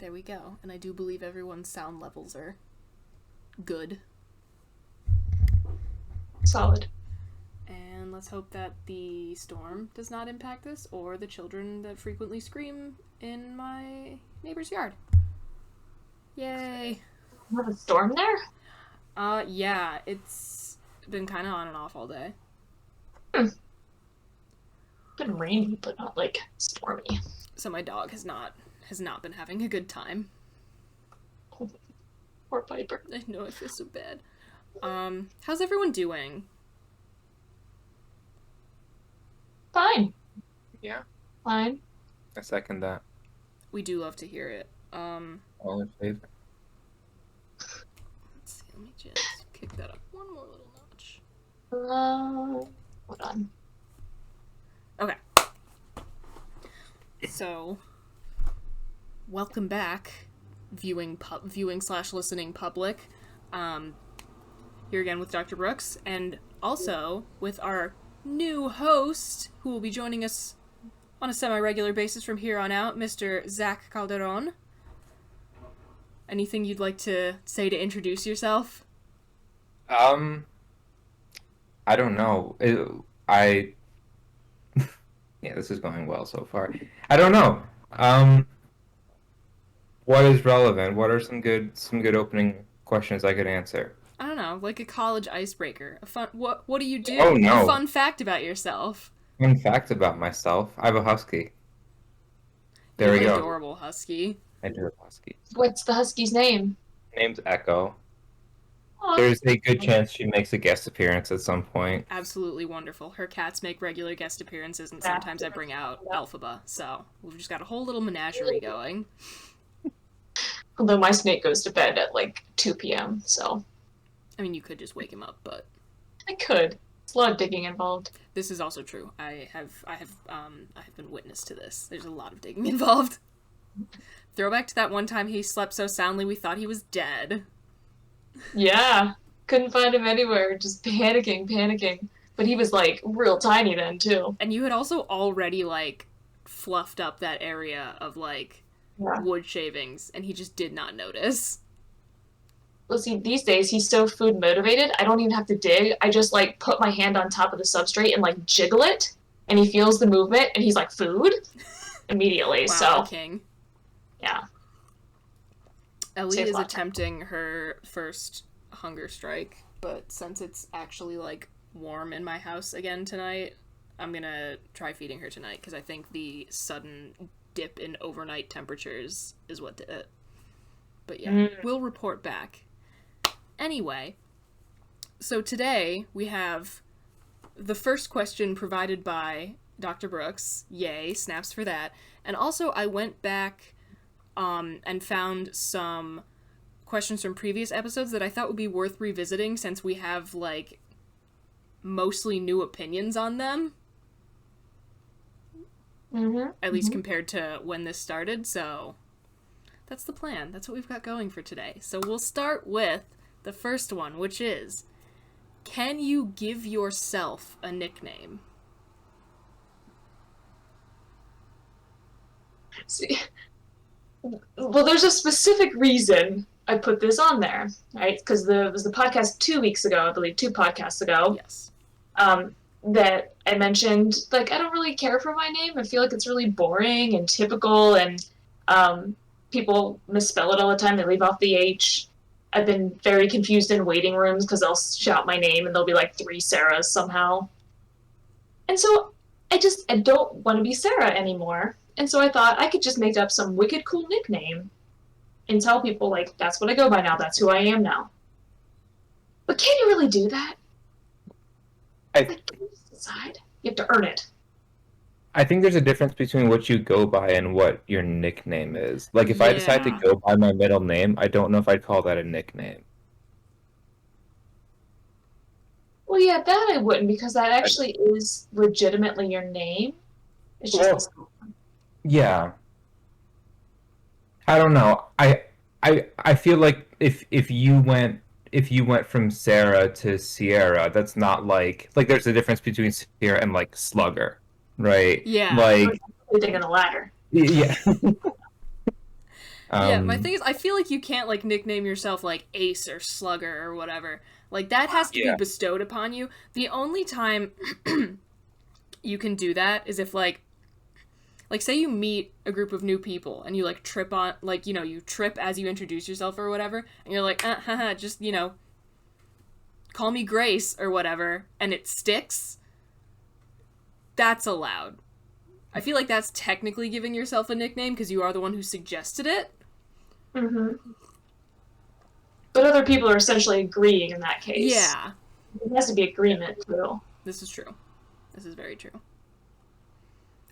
There we go. And I do believe everyone's sound levels are good. Solid. And let's hope that the storm does not impact this, or the children that frequently scream in my neighbor's yard. Yay! You have a storm there? Yeah, it's been kind of on and off all day. It's been rainy, but not, like, stormy. So my dog has not been having a good time. Poor Piper. I know, I feel so bad. How's everyone doing? Fine. Yeah, Fine. I second that. We do love to hear it. All in favor. Let's see, let me just kick that up one more little notch. Hold on. Okay. So, welcome back, viewing/listening public. Here again with Dr. Brooks, and also with our new host, who will be joining us on a semi-regular basis from here on out, Mr. Zach Calderón. Anything you'd like to say to introduce yourself? I don't know. Yeah, this is going well so far. I don't know. What is relevant? What are some good opening questions I could answer? I don't know, like a college icebreaker. A fun. What do you do? Oh, no. A fun fact about yourself. Fun fact about myself: I have a husky. There we go. Adorable husky. I do have a husky. What's the husky's name? Name's Echo. Aw. There's a good chance she makes a guest appearance at some point. Absolutely wonderful. Her cats make regular guest appearances, and sometimes I bring out Elphaba. So we've just got a whole little menagerie going. Although my snake goes to bed at like 2 p.m., so I mean, you could just wake him up, but I could. It's a lot of digging involved. this is also true. I have been witness to this. There's a lot of digging involved. Throwback to that one time he slept so soundly we thought he was dead. Yeah. Couldn't find him anywhere. Just panicking. But he was like real tiny then too. And you had also already like fluffed up that area of like wood shavings, and he just did not notice. Well, see, these days he's so food motivated, I don't even have to dig. I just like put my hand on top of the substrate and like jiggle it, and he feels the movement, and he's like, food? Immediately, Wow, so. king. Yeah. Ellie Saves is a lot of time. attempting her first hunger strike, but since it's actually like warm in my house again tonight, I'm gonna try feeding her tonight, because I think the sudden dip in overnight temperatures is what did it. But yeah, we'll report back. Anyway, so today we have the first question provided by Dr. Brooks. Yay, snaps for that. And also I went back and found some questions from previous episodes that I thought would be worth revisiting, since we have like mostly new opinions on them. At least compared to when this started, so that's the plan. That's what we've got going for today. So we'll start with the first one, which is, can you give yourself a nickname? See, well, there's a specific reason I put this on there, right? Because it was the podcast 2 weeks ago, I believe, 2 podcasts ago. Yes. That I mentioned, like, I don't really care for my name. I feel like it's really boring and typical, and people misspell it all the time. They leave off the H. I've been very confused in waiting rooms because they'll shout my name and there'll be like 3 Sarahs somehow. And so I don't want to be Sarah anymore. And so I thought I could just make up some wicked cool nickname and tell people, like, that's what I go by now. That's who I am now. But can you really do that? Like, can you just decide? You have to earn it. I think there's a difference between what you go by and what your nickname is. Like, if I decide to go by my middle name, I don't know if I'd call that a nickname. Well, yeah, that I wouldn't, because that actually is legitimately your name. It's just yeah. I don't know. I feel like if you went from Sarah to Sierra, that's not like there's a difference between Sierra and like Slugger. Right. Yeah. Like everything on the ladder. yeah. Yeah, my thing is, I feel like you can't, like, nickname yourself, like, Ace or Slugger or whatever. Like, that has to be bestowed upon you. The only time you can do that is if, like, say you meet a group of new people and you, like, trip on, like, you know, you trip as you introduce yourself or whatever, and you're like, just, you know, call me Grace or whatever, and it sticks. That's allowed. I feel like that's technically giving yourself a nickname because you are the one who suggested it. Mm-hmm. But other people are essentially agreeing in that case. Yeah. There has to be agreement, too. This is true. This is very true.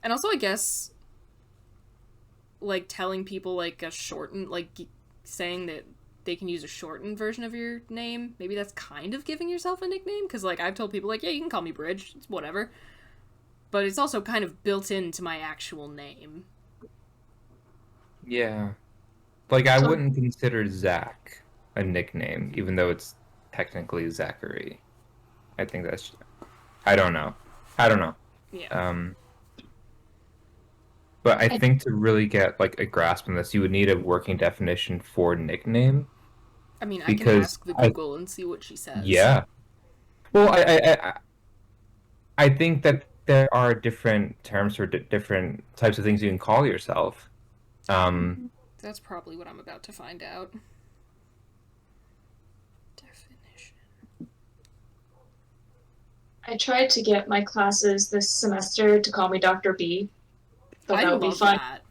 And also, I guess, like, telling people, like, a shortened, like, saying that they can use a shortened version of your name, maybe that's kind of giving yourself a nickname, because, like, I've told people, like, yeah, you can call me Bridge, it's whatever. But it's also kind of built into my actual name. Yeah. Like, I wouldn't consider Zach a nickname, even though it's technically Zachary. I think that's... I don't know. Yeah. But I think to really get, like, a grasp on this, you would need a working definition for nickname. I mean, I can ask the Google and see what she says. Yeah. Well, I think that there are different terms for different types of things you can call yourself. That's probably what I'm about to find out. Definition. I tried to get my classes this semester to call me Dr. B. Thought that would be fun. That.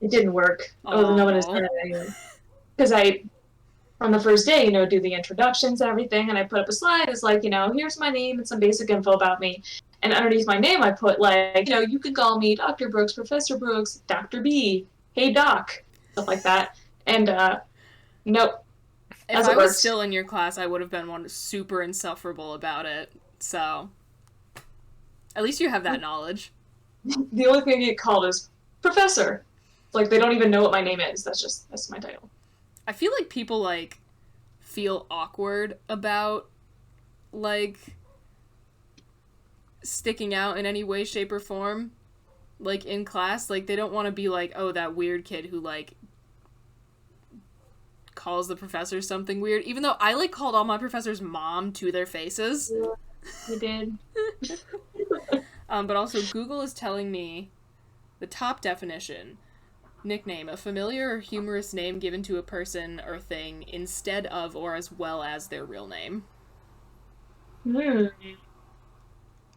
It didn't work. Oh, no one has done it anyway. Because on the first day, you know, do the introductions and everything, and I put up a slide. It's like, you know, here's my name and some basic info about me. And underneath my name, I put, like, you know, you can call me Dr. Brooks, Professor Brooks, Dr. B, hey, Doc, stuff like that. And, nope. If I was still in your class, I would have been one super insufferable about it. So, at least you have that knowledge. The only thing I get called is Professor. Like, they don't even know what my name is. That's my title. I feel like people, like, feel awkward about, like, sticking out in any way, shape, or form, like, in class. Like, they don't want to be like, oh, that weird kid who, like, calls the professor something weird, even though I, like, called all my professors mom to their faces. Yeah, you did. But also, Google is telling me the top definition: nickname, a familiar or humorous name given to a person or thing instead of or as well as their real name.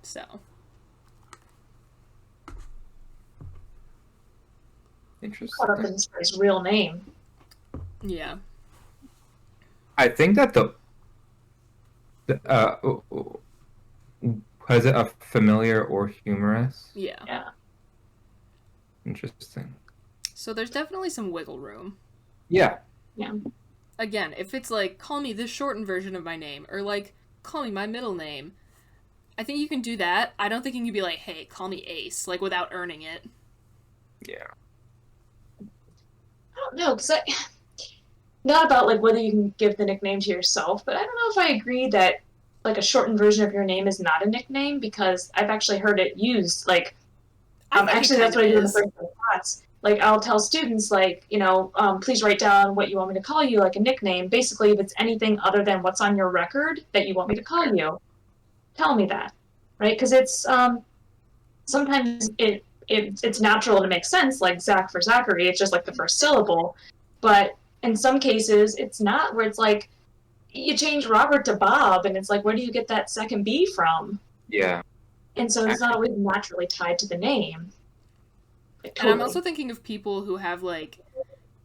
So. Interesting. Caught up in this guy's real name. Yeah. I think that was it a familiar or humorous? Yeah. Interesting. So there's definitely some wiggle room. Yeah. Again, if it's like, call me this shortened version of my name, or like, call me my middle name, I think you can do that. I don't think you can be like, hey, call me Ace, like, without earning it. Yeah. I don't know, because not about, like, whether you can give the nickname to yourself, but I don't know if I agree that, like, a shortened version of your name is not a nickname, because I've actually heard it used, like, actually that's what I do in the first class. Like, I'll tell students, like, you know, please write down what you want me to call you, like a nickname. Basically, if it's anything other than what's on your record that you want me to call you, tell me that, right? Because it's, sometimes it's natural to make sense, like Zach for Zachary, it's just like the first syllable. But in some cases, it's not, where it's like, you change Robert to Bob, and it's like, where do you get that second B from? Yeah. And so it's not always naturally tied to the name. And I'm also thinking of people who have, like,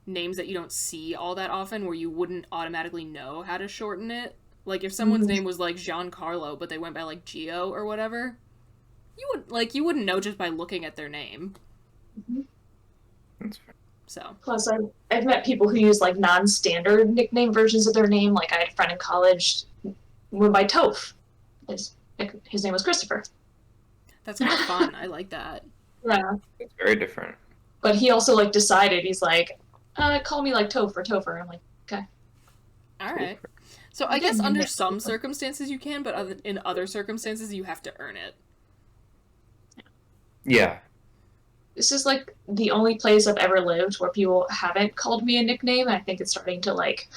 names that you don't see all that often, where you wouldn't automatically know how to shorten it. Like, if someone's name was, like, Giancarlo, but they went by, like, Gio or whatever, you wouldn't know just by looking at their name. That's fair. So. Plus, I've met people who use, like, non-standard nickname versions of their name. Like, I had a friend in college who went by Toph. His name was Christopher. That's kind of fun. I like that. Yeah. It's very different. But he also, like, decided, he's like, call me, like, Toph or Topher. I'm like, okay. All right. So I guess under some circumstances you can, but in other circumstances you have to earn it. Yeah. this is like the only place I've ever lived where people haven't called me a nickname, and I think it's starting to like.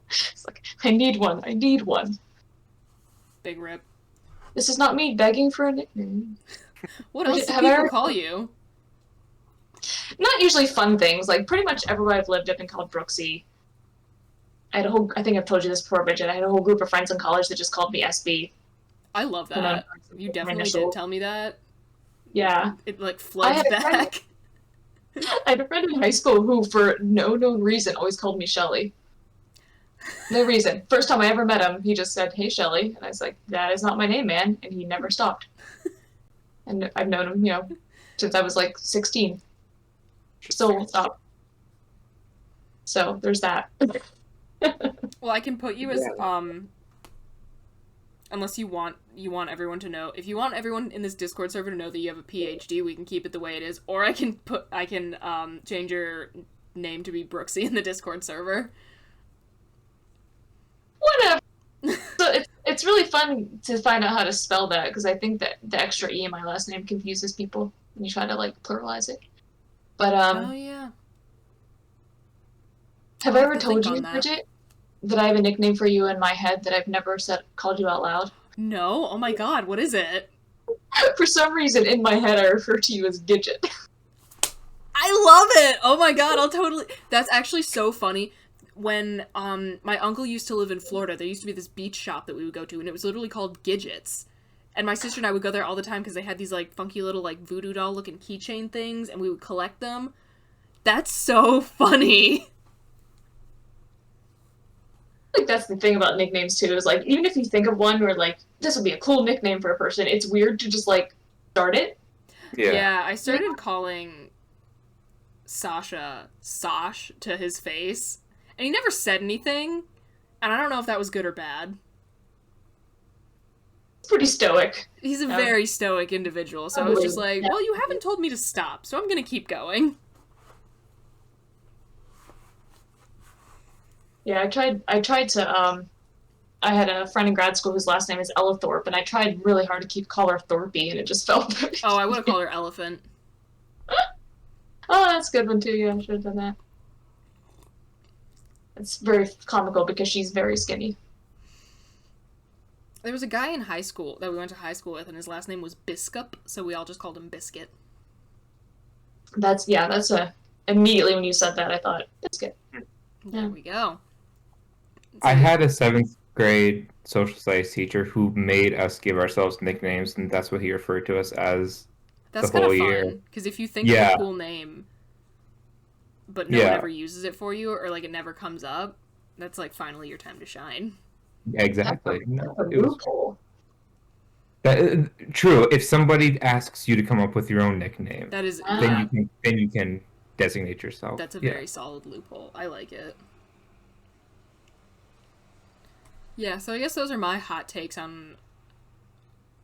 It's like I need one. I need one. Big rip. This is not me begging for a nickname. What else do Have I people ever- call you? Not usually fun things. Like pretty much everywhere I've lived, I've been called Brooksy. I think I've told you this before, Bridget. I had a whole group of friends in college that just called me SB. I love And that. then You my definitely initial- did tell me that. Yeah. It like floods had a friend- back. I had a friend in high school who, for no known reason, always called me Shelly. No reason. First time I ever met him, he just said, "Hey, Shelly," and I was like, "That is not my name, man," and he never stopped. And I've known him, since I was like 16. Still won't stop. So there's that. Well, I can put you as unless you want everyone to know. If you want everyone in this Discord server to know that you have a PhD, we can keep it the way it is. Or I can change your name to be Brooksy in the Discord server. Whatever. So it's really fun to find out how to spell that, because I think that the extra E in my last name confuses people when you try to like pluralize it. But Oh yeah. have I'll I have ever to told think you, on that. Bridget, that I have a nickname for you in my head that I've never called you out loud? No? Oh my god, what is it? For some reason, in my head, I refer to you as Gidget. I love it! Oh my god, I'll totally... That's actually so funny. When my uncle used to live in Florida, there used to be this beach shop that we would go to, and it was literally called Gidgets. And my sister and I would go there all the time because they had these like funky little like voodoo doll looking keychain things, and we would collect them. That's so funny. I think that's the thing about nicknames too, is like, even if you think of one where like, this would be a cool nickname for a person, it's weird to just like start it. Yeah, I started calling Sasha Sash to his face, and he never said anything, and I don't know if that was good or bad. It's pretty stoic. He's a Yeah. very stoic individual, so I was just like, well, you haven't told me to stop, so I'm gonna keep going. Yeah, I tried to I had a friend in grad school whose last name is Ella Thorpe, and I tried really hard to call her Thorpey, and it just felt Oh, I would have called her Elephant. Oh, that's a good one too. Yeah, I should have done that. It's very comical because she's very skinny. There was a guy in high school that we went to high school with, and his last name was Biscup, so we all just called him Biscuit. That's immediately when you said that, I thought, Biscuit. There we go. I had a 7th grade social studies teacher who made us give ourselves nicknames, and that's what he referred to us as. That's the kind of whole fun, year. because if you think of Yeah. a cool name, but no one Yeah. ever uses it for you, or like it never comes up, that's like finally your time to shine. Exactly. That's a It was- loophole. true. If somebody asks you to come up with your own nickname, That is, Ah. yeah, then you can designate yourself. that's a Yeah. very solid loophole. I like it. Yeah, so I guess those are my hot takes on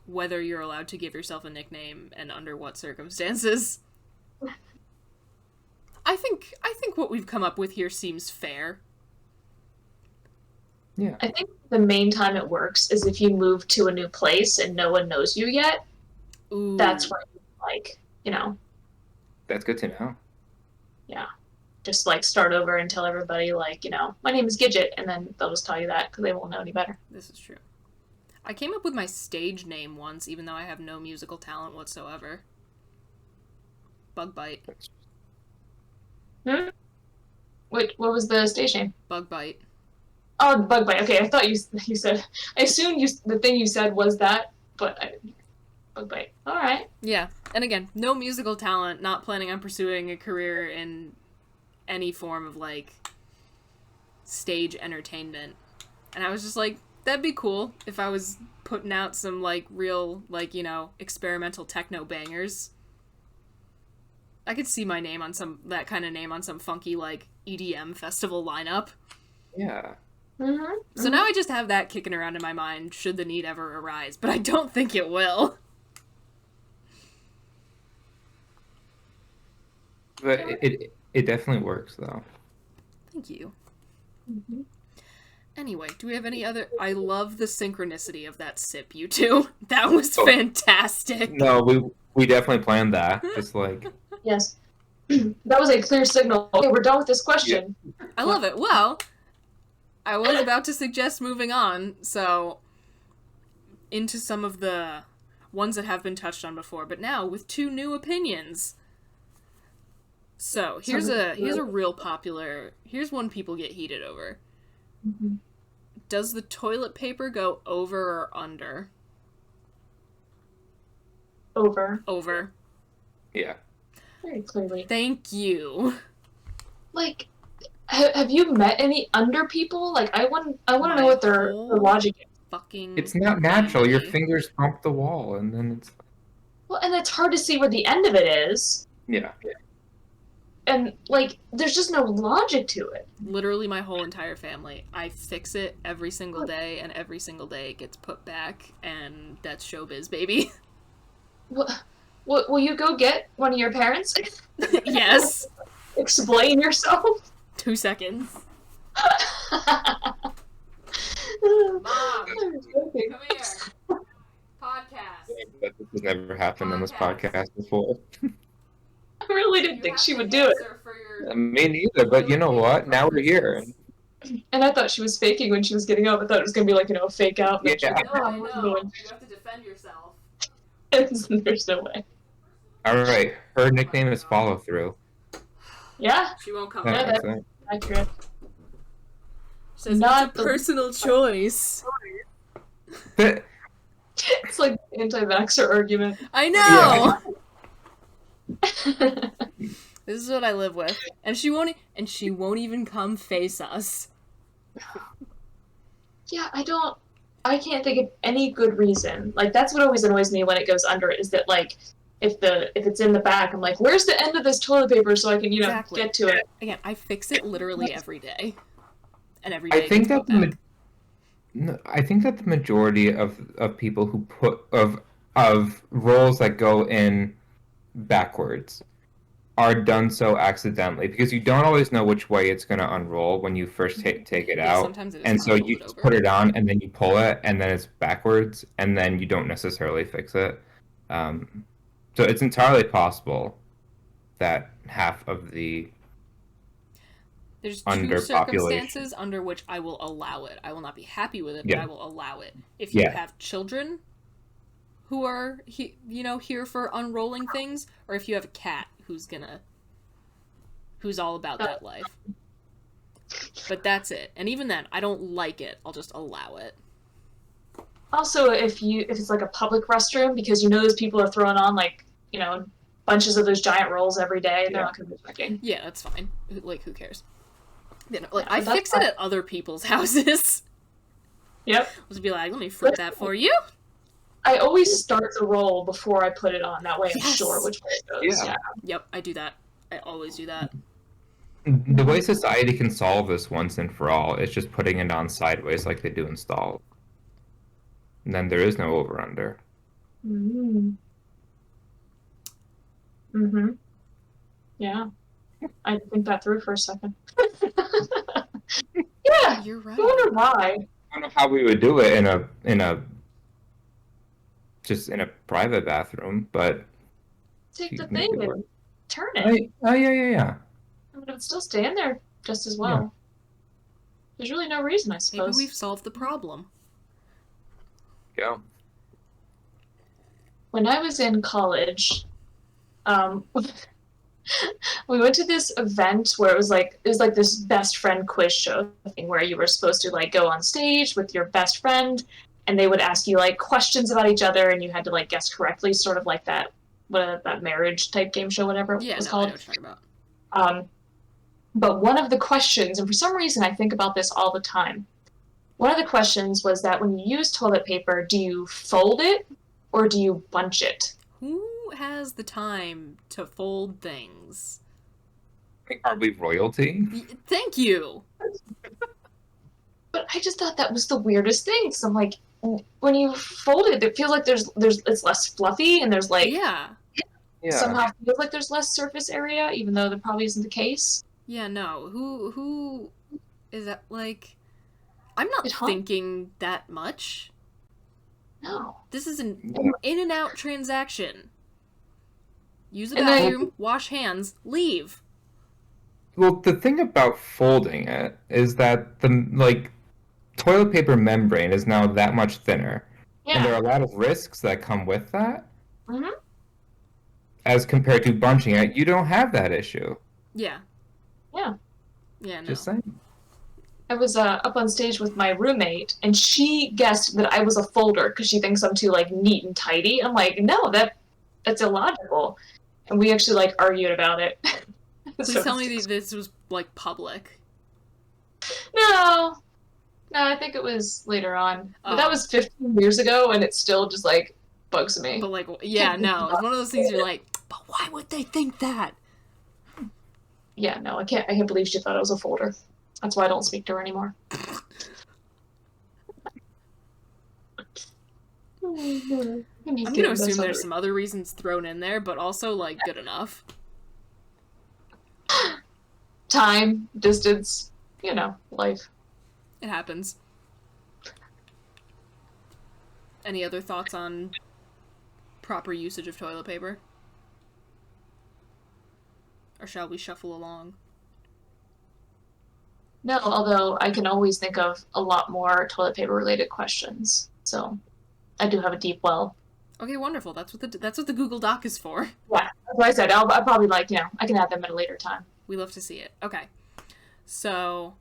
whether you're allowed to give yourself a nickname and under what circumstances. I think what we've come up with here seems fair. Yeah. I think the main time it works is if you move to a new place and no one knows you yet. Ooh. That's when, like, That's good to know. just like start over and tell everybody, like, my name is Gidget, and then they'll just tell you that because they won't know any better. This is true. I came up with my stage name once, even though I have no musical talent whatsoever. Bug Bite. What was the stage name? Bug Bite. Oh, Bug Bite. Okay, I thought you said. I assumed the thing you said was that, but Bug Bite. All right. Yeah, and again, no musical talent, not planning on pursuing a career in any form of, like, stage entertainment. And I was just like, that'd be cool if I was putting out some, like, real, like, experimental techno bangers. I could see my name on that kind of name on some funky, like, EDM festival lineup. Yeah. Mm-hmm. So now I just have that kicking around in my mind, should the need ever arise, but I don't think it will. But it definitely works though. Thank you. Mm-hmm. Anyway, do we have any other... I love the synchronicity of that sip, you two. That was Oh. fantastic. No, we definitely planned that. Just like Yes. That was a clear signal. Okay, we're done with this question. I love it. Well, I was about to suggest moving on, so into some of the ones that have been touched on before, but now with 2 new opinions. So, here's a real popular, here's one people get heated over. Mm-hmm. Does the toilet paper go over or under? Over. Over. Yeah. Very clearly. Thank you. Like, have you met any under people? Like, I want to know what their logic is. Fucking It's not natural. family. Your fingers bump the wall, and then it's... Well, and it's hard to see where the end of it is. Yeah. And, like, there's just no logic to it. Literally my whole entire family. I fix it every single day, and every single day it gets put back, and that's showbiz, baby. What, will you go get one of your parents? Yes. Explain yourself? 2 seconds. Mom, Come here. Podcast. This has never happened on this podcast before. I really didn't think she would do it. Me neither, but you know what? Now we're here. And I thought she was faking when she was getting up. I thought it was going to be like, a fake out. Yeah. I know. You have to defend yourself. There's no way. Alright, her nickname is Follow Through. Yeah, She won't come Yeah, back. that's accurate. Says Not it's a personal choice. It's like the anti-vaxxer argument. I know! This is what I live with. And she won't even come face us. Yeah, I can't think of any good reason. Like, that's what always annoys me when it goes under, is that, like, if it's in the back, I'm like, where's the end of this toilet paper so I can, Exactly. get to it? Again, I fix it literally every day. And every day I think gets that put back. I think that the majority of people who put of rolls that go in backwards are done so accidentally, because you don't always know which way it's going to unroll when you first take it Yeah, out, sometimes it is and hard so to you fold it just over. put it on and then you pull it and then it's backwards and then you don't necessarily fix it. So it's entirely possible that half of the There's 2 underpopulation. circumstances under which I will allow it. I will not be happy with it, but Yeah. I will allow it. If you Yeah. have children who are, here for unrolling things, or if you have a cat who's all about that life. But that's it. And even then, I don't like it. I'll just allow it. Also, if it's like a public restroom, because those people are throwing on, like, bunches of those giant rolls every day, they're Yeah. not going to be drinking. Yeah, that's fine. Like, who cares? Yeah, I that's fix it at other people's houses. Yep. I'll just be like, let me flip that for you. I always start the roll before I put it on. That way I'm Yes. sure which way it goes. Yeah. Yep, I do that. I always do that. The way society can solve this once and for all is just putting it on sideways like they do in stall. And then there is no over-under. Mm-hmm. Mm-hmm. Yeah. I had to think that through for a second. Yeah. You're right. I wonder why. I don't know how we would do it in a private bathroom, but Take the make thing it work. and turn it. Yeah. I mean, it would still stay in there just as well. Yeah. There's really no reason, I Maybe suppose. we've solved the problem. Go. When I was in college, we went to this event where it was like this best friend quiz show thing where you were supposed to like go on stage with your best friend and they would ask you like questions about each other and you had to like guess correctly, sort of like that marriage type game show, whatever Yeah, it was no, I called. know what you're talking about. But one of the questions, and for some reason I think about this all the time, one of the questions was that when you use toilet paper, do you fold it or do you bunch it? Who has the time to fold things? Are we royalty? Thank you. But I just thought that was the weirdest thing. So I'm like, when you fold it, it feels like it's less fluffy and there's like Yeah. somehow feels like there's less surface area, even though that probably isn't the case. Yeah, no. Who is that, like... I'm not It hung- thinking that much. No. This is an in and out transaction. Use the And then- bathroom, wash hands, leave. Well, the thing about folding it is that the toilet paper membrane is now that much thinner, and there Yeah. are a lot of risks that come with that. Hmm. As compared to bunching it, you don't have that issue. Yeah. Yeah. Yeah, no. Just saying. I was up on stage with my roommate, and she guessed that I was a folder because she thinks I'm too like neat and tidy. I'm like, no, that's illogical. And we actually like argued about it. Please tell me this was, like, public. No, I think it was later on. But that Oh. was 15 years ago, and it still just like bugs me. But, like, yeah, no. It's one of those things you're like, but why would they think that? Yeah, no, I can't believe she thought I was a folder. That's why I don't speak to her anymore. I'm gonna assume there's some other reasons thrown in there, but also, like, good enough. time, distance, life. It happens. Any other thoughts on proper usage of toilet paper? Or shall we shuffle along? No, although I can always think of a lot more toilet paper related questions. So I do have a deep well. Okay, wonderful. That's what the Google Doc is for. Yeah, that's what I said. I'll probably I can add them at a later time. We love to see it. Okay. So,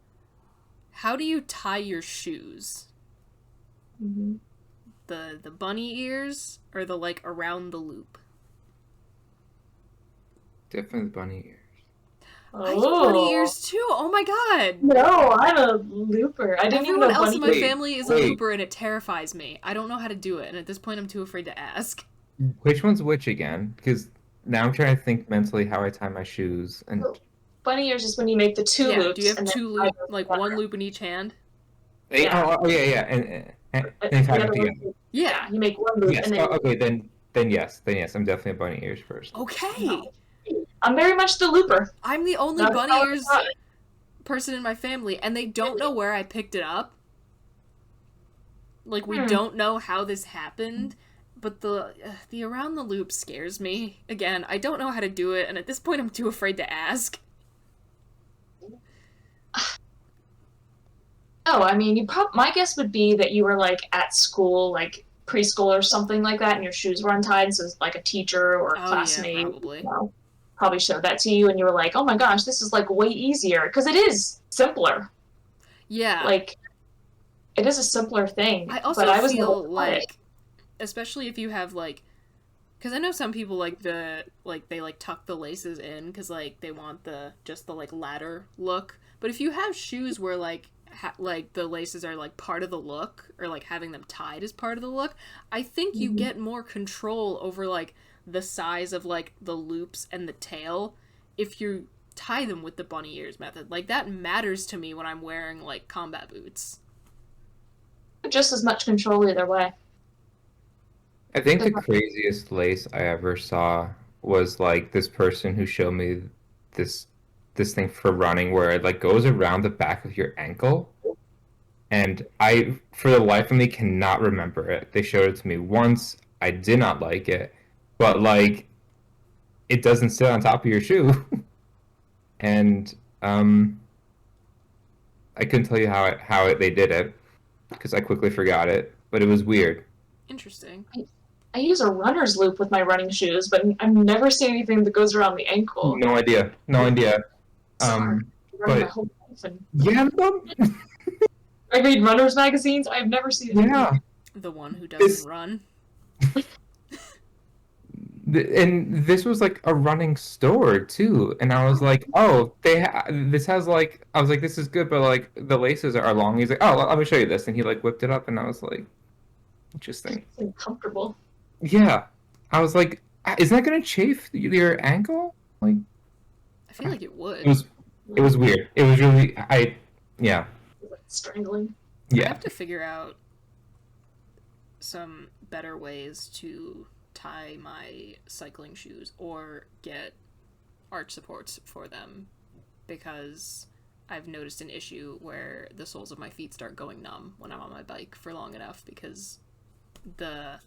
how do you tie your shoes? Mm-hmm. The bunny ears or the, like, around the loop? Definitely bunny ears. I have bunny ears too. Oh my god. No, I'm a looper. I didn't Everyone even know else in my bunny. family is a wait. looper, and it terrifies me. I don't know how to do it, and at this point, I'm too afraid to ask. Which one's which again? Because now I'm trying to think mentally how I tie my shoes. And Bunny ears is when you make the two Yeah. loops. Do you have and then two tie loop, them like together. one loop in each hand? Yeah. Oh, yeah, and But then the tie them other together. one- Yeah. you make one loop Yes. and then. Okay, then yes, I'm definitely a bunny ears first. Okay. No. I'm very much the looper. I'm the only That's bunny how I ears thought. person in my family, and they don't know where I picked it up. Like, we Hmm. don't know how this happened, but the around the loop scares me. Again, I don't know how to do it, and at this point, I'm too afraid to ask. Oh, I mean, my guess would be that you were like at school, like preschool or something like that, and your shoes were untied. So like a teacher or a Oh, classmate, yeah, probably. Probably showed that to you, and you were like, "Oh my gosh, this is like way easier," because it is simpler. Yeah. Like, it is a simpler thing. I also but I was feel never taught like, it. especially if you have, like, because I know some people, like, they, like, tuck the laces in, because, like, they want just the, like, ladder look. But if you have shoes where, like, the laces are, like, part of the look, or, like, having them tied is part of the look, I think you get more control over, like, the size of, like, the loops and the tail if you tie them with the bunny ears method. Like, that matters to me when I'm wearing, like, combat boots. Just as much control either way. I think the craziest lace I ever saw was like this person who showed me this thing for running where it like goes around the back of your ankle. And I, for the life of me, cannot remember it. They showed it to me once. I did not like it, but like it doesn't sit on top of your shoe. And I couldn't tell you how they did it because I quickly forgot it, but it was weird. Interesting. I use a runner's loop with my running shoes, but I've never seen anything that goes around the ankle. No idea. No idea. Sorry. Running my whole life and Yeah, I read runners magazines. I've never seen it. yeah. The one who doesn't run. And this was like a running store too, and I was like, "Oh, this has like," I was like, "This is good," but like the laces are long. He's like, "Oh, let me show you this," and he like whipped it up, and I was like, "Interesting." It's uncomfortable. Yeah, I was like, "Isn't that gonna chafe your ankle?" Like, I feel like it would. it was weird. It was really, yeah, Strangling. I yeah. have to figure out some better ways to tie my cycling shoes or get arch supports for them, because I've noticed an issue where the soles of my feet start going numb when I'm on my bike for long enough because the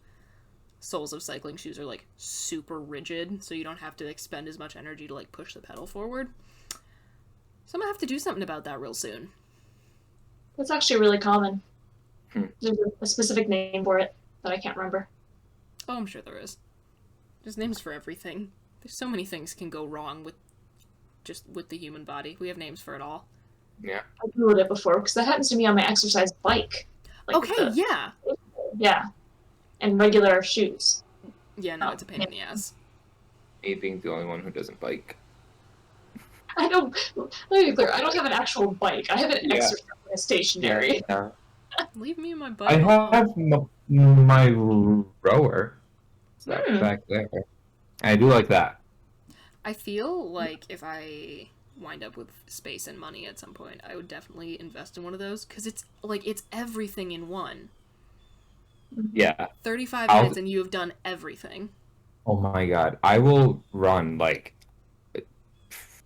soles of cycling shoes are like super rigid, so you don't have to expend as much energy to like push the pedal forward. So I'm gonna have to do something about that real soon. That's actually really common. Hmm. There's a specific name for it that I can't remember. Oh, I'm sure there is. There's names for everything. There's so many things can go wrong with the human body. We have names for it all. Yeah. I googled it before because that happens to me on my exercise bike. Like Okay, yeah. Yeah. And regular shoes. Yeah, no, it's a pain in the ass. Me being the only one who doesn't bike. Let me be clear, I don't have an actual bike. I have an Yeah. exercise stationary. Yeah. Leave me and my bike I alone. have my rower. Hmm. Back there. I do like that. I feel like if I wind up with space and money at some point, I would definitely invest in one of those, because it's everything in one. Yeah. 35 minutes and you have done everything. Oh my god. I will run like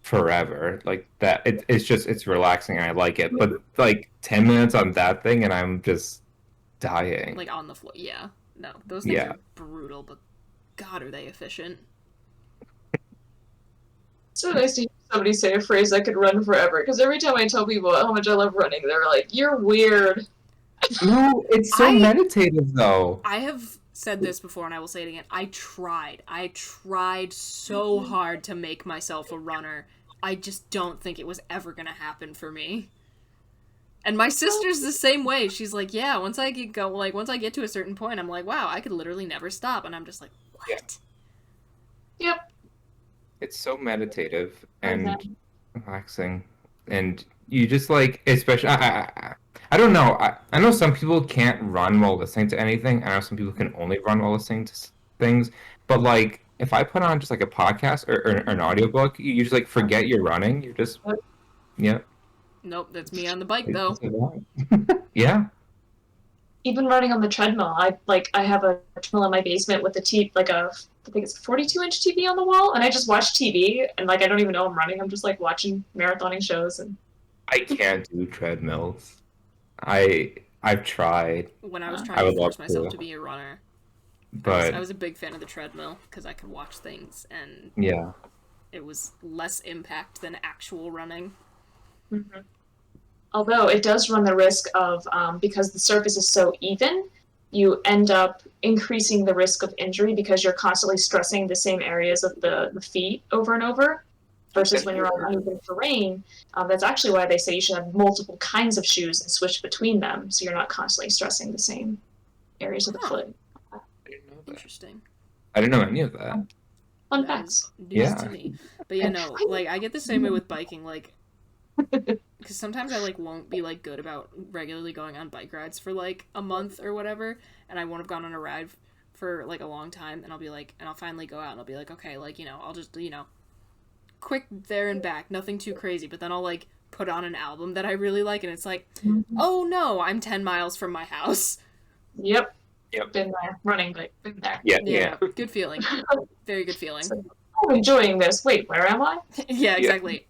forever. Like that. It's relaxing and I like it. But like 10 minutes on that thing and I'm just dying. Like on the floor. Yeah. No, those things Yeah. are brutal, but God, are they efficient. It's so nice to hear somebody say a phrase I could run forever, because every time I tell people how much I love running, they're like, "You're weird." No, it's so meditative though. I have said this before and I will say it again. I tried so hard to make myself a runner. I just don't think it was ever gonna happen for me. And my sister's the same way. She's like, yeah, once I get to a certain point, I'm like, wow, I could literally never stop. And I'm just like, what? Yep. It's so meditative and relaxing. And you just like, especially, I don't know. I know some people can't run while listening to anything. I know some people can only run while listening to things. But like, if I put on just like a podcast or an audiobook, you just like forget you're running. You're just, yeah. Nope, that's me on the bike though. Yeah. Even running on the treadmill, I have a treadmill in my basement with I think it's a 42-inch TV on the wall, and I just watch TV, and like I don't even know I'm running. I'm just like watching marathoning shows. And I can't do treadmills. I've tried. When I was trying to force myself to be a runner, but I was a big fan of the treadmill because I could watch things, and yeah, it was less impact than actual running. Mm-hmm. Although it does run the risk of, because the surface is so even, you end up increasing the risk of injury because you're constantly stressing the same areas of the feet over and over, versus when you're on uneven terrain. That's actually why they say you should have multiple kinds of shoes and switch between them, so you're not constantly stressing the same areas of the foot. I didn't know that. Interesting. I didn't know any of that. Fun facts. News to me. But yeah, no, like I get the same way with biking, like, because sometimes I like won't be like good about regularly going on bike rides for like a month or whatever, and I won't have gone on a ride for like a long time, and I'll be like, and I'll finally go out and I'll be like, okay, like, you know, I'll just, you know, quick there and back, nothing too crazy, but then I'll like put on an album that I really like, and it's like, oh no, I'm 10 miles from my house. Yep. Been there. Running, but been there. Yeah. Good feeling. Very good feeling. So, I'm enjoying this. Wait, where am I? Yeah, exactly.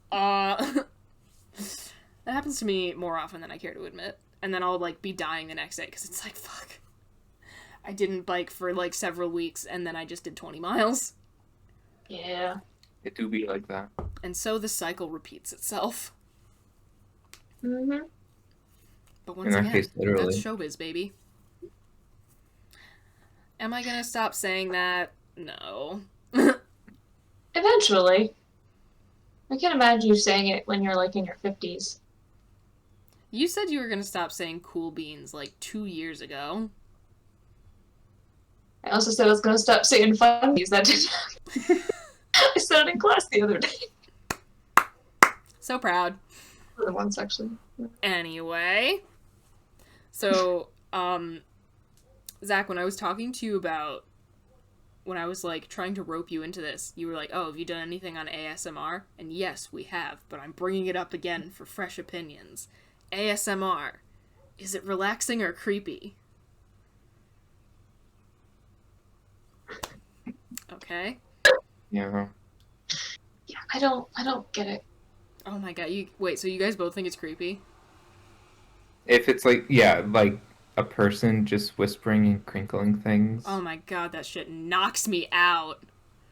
That happens to me more often than I care to admit. And then I'll like be dying the next day because it's like, fuck, I didn't bike for like several weeks and then I just did 20 miles. Yeah. It do be like that. And so the cycle repeats itself. Mm-hmm. But once again, that's showbiz, baby. Am I gonna stop saying that? No. Eventually. I can't imagine you saying it when you're like in your 50s. You said you were gonna stop saying cool beans like 2 years ago. I also said I was gonna stop saying funnies. That didn't happen. I said it in class the other day. So proud. The once actually. Anyway. So, Zach, when I was talking to you about when I was like trying to rope you into this, you were like, oh, have you done anything on ASMR? And yes, we have, but I'm bringing it up again for fresh opinions. ASMR, is it relaxing or creepy? Okay. Yeah. Yeah, I don't get it. Oh my god, so you guys both think it's creepy? If it's like, yeah, like a person just whispering and crinkling things. Oh my god, that shit knocks me out.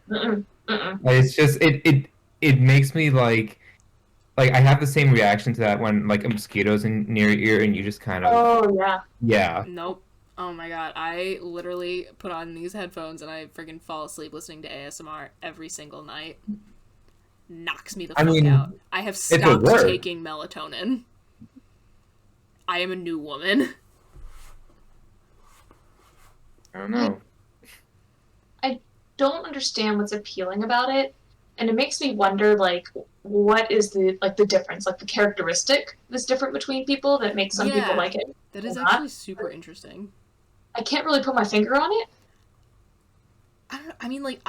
Mm-mm, mm-mm. It's just it makes me like I have the same reaction to that when like a mosquito's in near your ear and you just kind of Oh yeah. yeah. Nope. Oh my god, I literally put on these headphones and I freaking fall asleep listening to ASMR every single night. Knocks me the I fuck mean, out. I have if it stopped works. taking melatonin. I am a new woman. I don't know. Don't understand what's appealing about it, and it makes me wonder like what is the difference, like the characteristic that's different between people that makes some people Yeah, like it that or is not. actually super interesting. I can't really put my finger on it. I don't know, I mean, like,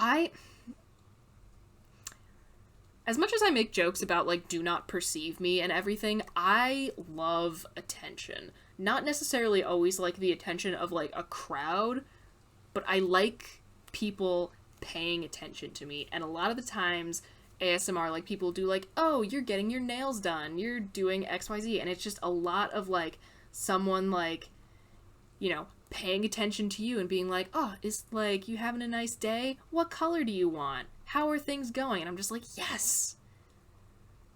as much as I make jokes about, like, do not perceive me and everything, I love attention. Not necessarily always, like, the attention of, like, a crowd, but I like people paying attention to me. And a lot of the times, ASMR, like, people do, like, oh, you're getting your nails done, you're doing XYZ, and it's just a lot of, like, someone, like, you know, paying attention to you and being like, oh, is, like, you having a nice day? What color do you want? How are things going? And I'm just like, yes!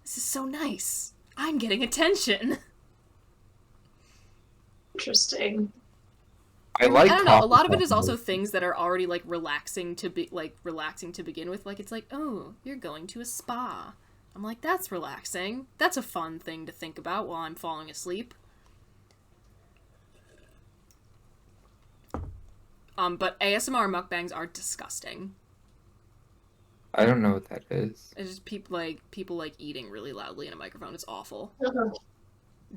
This is so nice. I'm getting attention. Interesting. I like I don't know. A coffee lot of it is companies. also things that are already like relaxing to begin with. Like it's like, oh, you're going to a spa. I'm like, that's relaxing. That's a fun thing to think about while I'm falling asleep. But ASMR mukbangs are disgusting. I don't know what that is. It's just people like eating really loudly in a microphone. It's awful. Nope.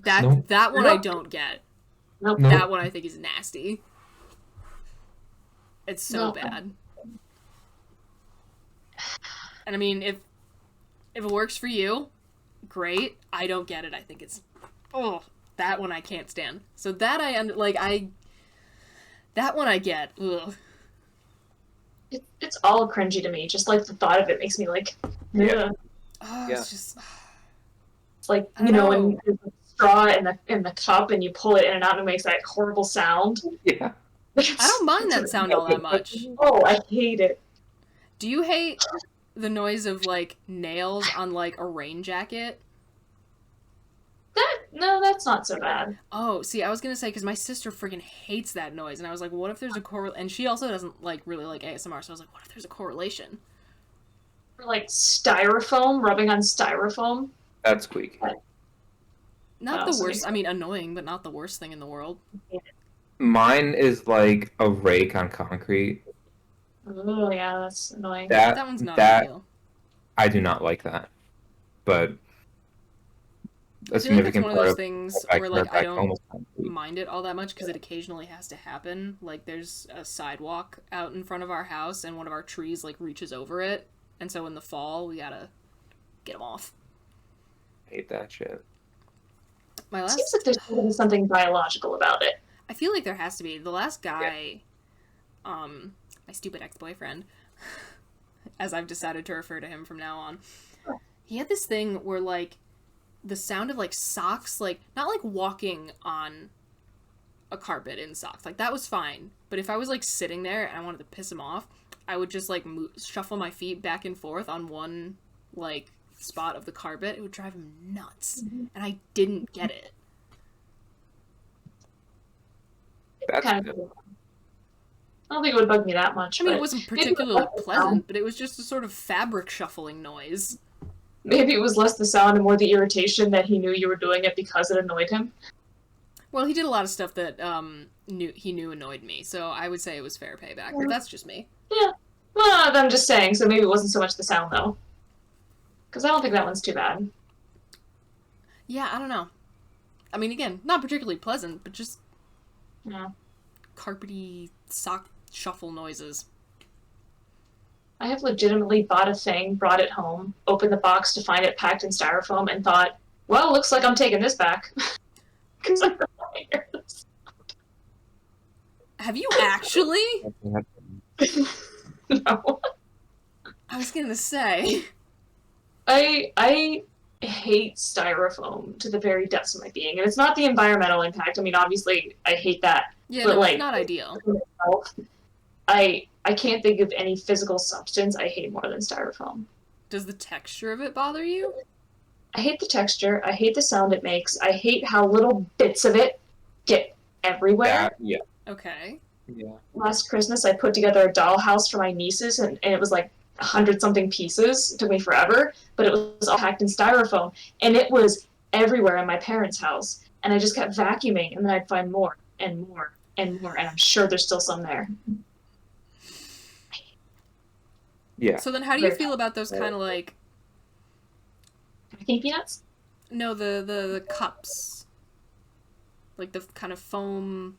That one I don't get. Nope. Nope. That one I think is nasty. It's so Nope. bad. And I mean, if it works for you, great. I don't get it. I think it's that one I can't stand. So that that one I get. Ugh. It's all cringy to me. Just like the thought of it makes me like, Yeah. ugh. Oh, Yeah. it's just It's like I don't know. when there's a straw in the cup and you pull it in and out and it makes that horrible sound. Yeah. I don't mind that sound all that much. Oh, I hate it. Do you hate the noise of like nails on like a rain jacket? No, that's not so bad. Oh, see, I was gonna say because my sister freaking hates that noise, and I was like, what if there's a and she also doesn't like really like ASMR, so I was like, what if there's a correlation? Or like styrofoam, rubbing on styrofoam. That's squeaky. Not Oh, the so worst. maybe- I mean, annoying, but not the worst thing in the world. Mine is like a rake on concrete. Oh yeah, that's annoying. That one's not that ideal. I do not like that. But I a feel like it's significant one of part those of things back where like I back home don't is concrete. mind it all that much because it occasionally has to happen. Like there's a sidewalk out in front of our house, and one of our trees like reaches over it, and so in the fall we gotta get them off. I hate that shit. My It last, seems like there's gotta be something biological about it. I feel like there has to be. The last guy, my stupid ex-boyfriend, as I've decided to refer to him from now on, he had this thing where like the sound of like socks, like not like walking on a carpet in socks, like that was fine, but if I was like sitting there and I wanted to piss him off, I would just like shuffle my feet back and forth on one like spot of the carpet. It would drive him nuts, and I didn't get it. That's Kind good. of. I don't think it would bug me that much. I mean, but it wasn't maybe it was particularly less the pleasant, sound. but it was just a sort of fabric shuffling noise. Maybe it was less the sound and more the irritation that he knew you were doing it because it annoyed him. Well, he did a lot of stuff that he knew annoyed me, so I would say it was fair payback. But that's just me. Yeah. Well, I'm just saying. So maybe it wasn't so much the sound though, because I don't think that one's too bad. Yeah, I don't know. I mean, again, not particularly pleasant, but just Yeah. carpety sock shuffle noises. I have legitimately bought a thing, brought it home, opened the box to find it packed in styrofoam, and thought, well, looks like I'm taking this back. Because I don't want to hear this. Have you actually? No. I was gonna say. I hate styrofoam to the very depths of my being. And it's not the environmental impact. I mean, obviously, I hate that. Yeah, but no, like, it's not ideal. I can't think of any physical substance I hate more than styrofoam. Does the texture of it bother you? I hate the texture. I hate the sound it makes. I hate how little bits of it get everywhere. Yeah. Okay. Yeah. Last Christmas, I put together a dollhouse for my nieces, and it was like 100-something pieces. It took me forever, but it was all packed in styrofoam, and it was everywhere in my parents' house. And I just kept vacuuming, and then I'd find more and more and more, and I'm sure there's still some there. Yeah. So then how do you feel about those kind of like... Pink peanuts? No, the cups. Like the kind of foam...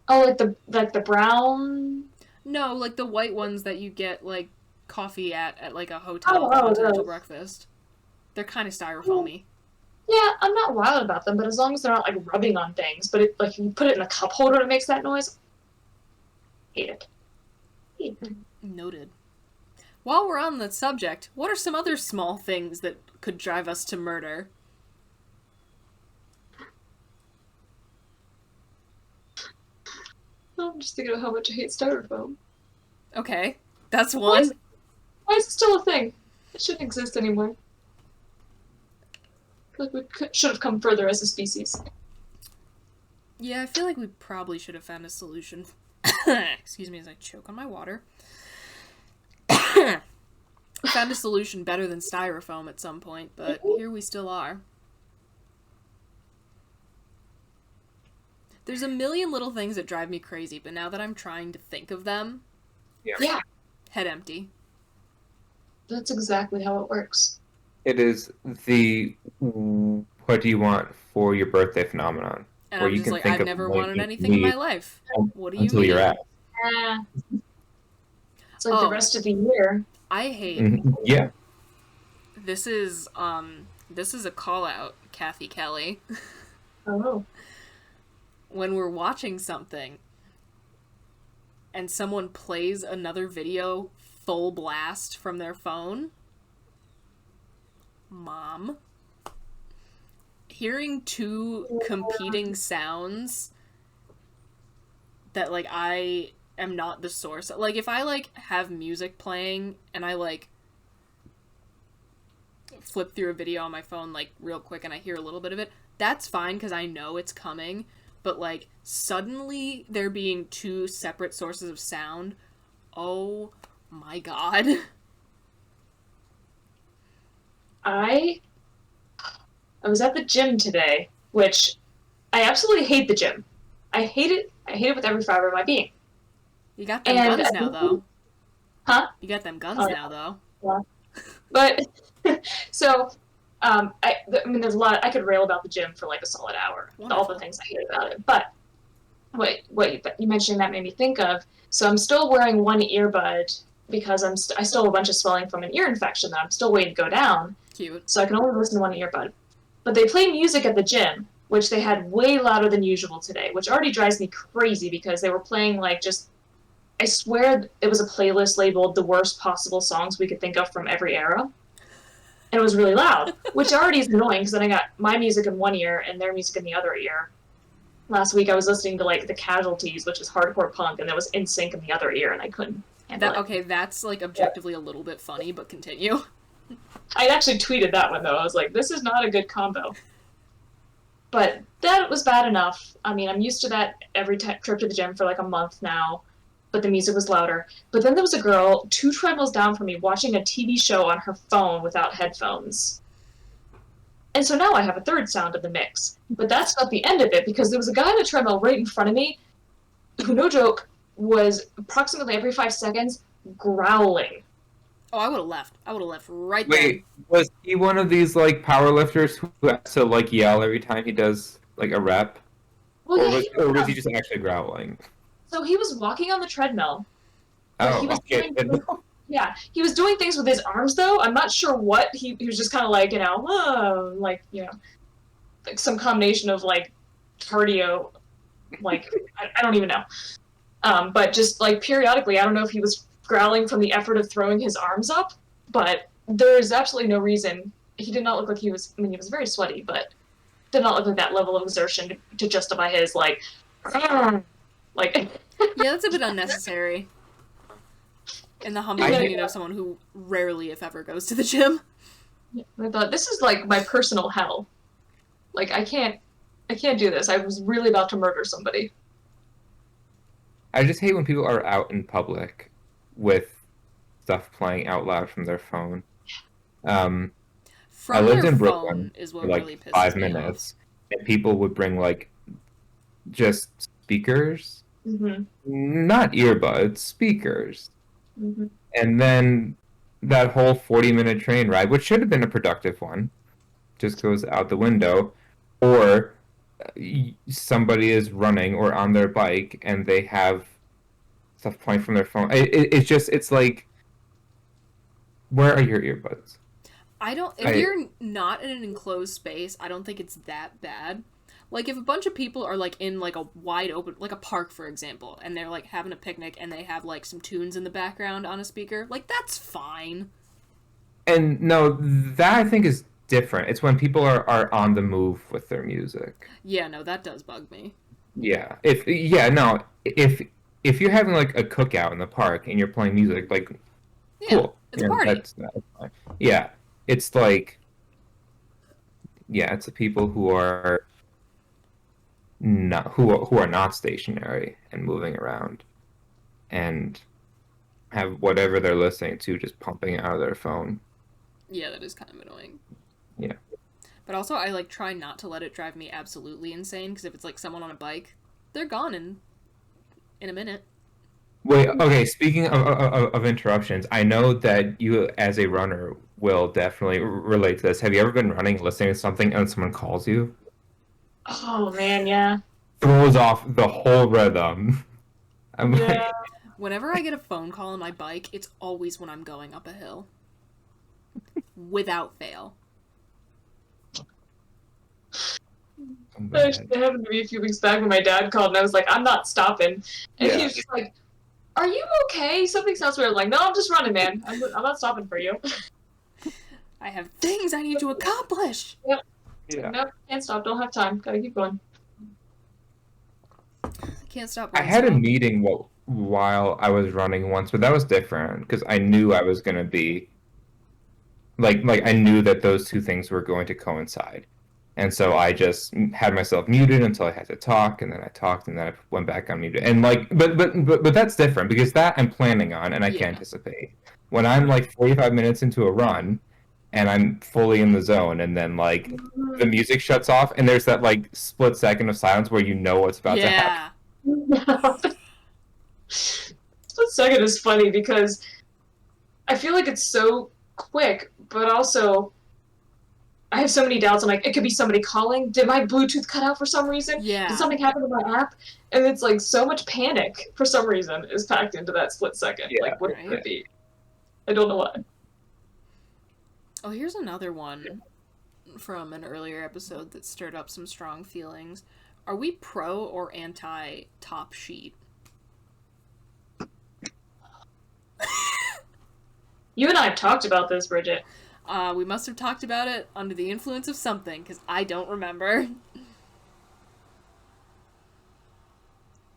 Oh, like the brown... No, like the white ones that you get like coffee at like a hotel continental breakfast. They're kind of styrofoamy. Yeah, I'm not wild about them, but as long as they're not like rubbing on things. But it, like, if you put it in a cup holder and it makes that noise, hate it. Hate it. Noted. While we're on the subject, what are some other small things that could drive us to murder? I'm just thinking of how much I hate styrofoam. Okay, that's one. Why is it still a thing? It shouldn't exist anymore. Like we should have come further as a species. Yeah, I feel like we probably should have found a solution. Excuse me as I choke on my water. Found a solution better than styrofoam at some point, but here we still are. There's a million little things that drive me crazy, but now that I'm trying to think of them, Yeah. head empty. That's exactly how it works. It is the what do you want for your birthday phenomenon. And where I'm you just can like, think I've of never what wanted you anything in need my life. What do you until mean? you're at. It's like the rest of the year. I hate Yeah. this is a call out, Kathy Kelly. Oh. When we're watching something and someone plays another video full blast from their phone, Mom, hearing two competing sounds that like I am not the source. Like if I like have music playing and I like flip through a video on my phone like real quick and I hear a little bit of it, that's fine because I know it's coming. But, like, suddenly there being two separate sources of sound, oh my god. I was at the gym today, which I absolutely hate the gym. I hate it. I hate it with every fiber of my being. You got them guns now, though. Huh? You got them guns now, though. Yeah. But, so... I mean, there's a lot. I could rail about the gym for like a solid hour. Wonderful. All the things I hate about it. But what you mentioned that made me think of. So I'm still wearing one earbud because I still have a bunch of swelling from an ear infection that I'm still waiting to go down. Cute. So I can only listen to one earbud. But they play music at the gym, which they had way louder than usual today, which already drives me crazy because they were playing like just. I swear it was a playlist labeled the worst possible songs we could think of from every era. And it was really loud, which already is annoying because then I got my music in one ear and their music in the other ear. Last week I was listening to like The Casualties, which is hardcore punk, and there was NSYNC in the other ear, and I couldn't handle it. Okay, that's like objectively a little bit funny, but continue. I actually tweeted that one though. I was like, this is not a good combo. But that was bad enough. I mean, I'm used to that every trip to the gym for like a month now. But the music was louder. But then there was a girl 2 treadmills down from me watching a TV show on her phone without headphones. And so now I have a third sound in the mix. But that's not the end of it, because there was a guy on a treadmill right in front of me who, no joke, was approximately every 5 seconds growling. Oh, I would have left. I would have left right Wait, was he one of these like power lifters who has to like yell every time he does like a rep? Well, or was he just actually growling? So he was walking on the treadmill. Oh, he was okay. Yeah, he was doing things with his arms though. I'm not sure what he was just kind of like, like some combination of like cardio, like I don't even know. But just like periodically, I don't know if he was growling from the effort of throwing his arms up, but there is absolutely no reason he did not look like he was. I mean, he was very sweaty, but did not look like that level of exertion to justify his like. Like. Yeah, that's a bit unnecessary. In the humble opinion of someone who rarely, if ever, goes to the gym. I thought, this is like my personal hell. Like, I can't do this. I was really about to murder somebody. I just hate when people are out in public with stuff playing out loud from their phone. From I lived their in phone Brooklyn is what for like really pisses 5 me minutes, and people would bring like just speakers, Mm-hmm. not earbuds, speakers. Mm-hmm. And then that whole 40-minute train ride, which should have been a productive one, just goes out the window. Or somebody is running or on their bike and they have stuff playing from their phone. It's like, where are your earbuds? If you're not in an enclosed space, I don't think it's that bad. Like, if a bunch of people are, like, in, like, a wide open, like a park, for example, and they're, like, having a picnic, and they have, like, some tunes in the background on a speaker, like, that's fine. And no, that I think is different. It's when people are on the move with their music. Yeah, no, that does bug me. Yeah. If you're having, like, a cookout in the park and you're playing music, like, Yeah, cool. it's a party. That's fine. Yeah. It's like, yeah, it's the people who are not stationary and moving around and have whatever they're listening to just pumping out of their phone. Yeah, that is kind of annoying. Yeah. But also, I, like, try not to let it drive me absolutely insane, because if it's, like, someone on a bike, they're gone in a minute. Wait, okay, speaking of interruptions, I know that you, as a runner, will definitely relate to this. Have you ever been running, listening to something, and someone calls you? Oh, man, yeah. Throws off the whole rhythm. I'm like, Yeah. Whenever I get a phone call on my bike, it's always when I'm going up a hill. Without fail. That actually happened to me a few weeks back when my dad called, and I was like, I'm not stopping. And he was just like, are you okay? Something sounds weird. I'm like, no, I'm just running, man. I'm not stopping for you. I have things I need to accomplish! Yeah. Nope, can't stop. Don't have time. Gotta keep going. I can't stop. I had a meeting while I was running once, but that was different because I knew I was going to be like I knew that those two things were going to coincide. And so I just had myself muted until I had to talk, and then I talked, and then I went back on muted. And like, but that's different because that I'm planning on and I can anticipate. When I'm like 45 minutes into a run, and I'm fully in the zone, and then like the music shuts off, and there's that like split second of silence where you know what's about to happen. Split second is funny because I feel like it's so quick, but also I have so many doubts. I'm like, it could be somebody calling. Did my Bluetooth cut out for some reason? Yeah. Did something happen to my app? And it's like so much panic for some reason is packed into that split second. Yeah, like, what could it be? I don't know why. Oh, here's another one from an earlier episode that stirred up some strong feelings. Are we pro or anti top sheet? You and I have talked about this, Bridget. We must have talked about it under the influence of something, because I don't remember.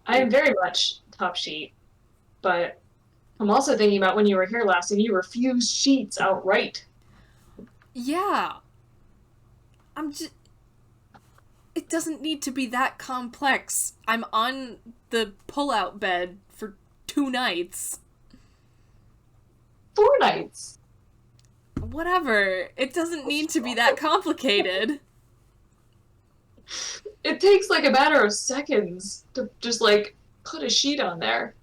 I am very much top sheet, but I'm also thinking about when you were here last and you refused sheets outright. Yeah. It doesn't need to be that complex. I'm on the pull-out bed for 2 nights. 4 nights. Whatever. It doesn't need to be that complicated. It takes like a matter of seconds to just like put a sheet on there.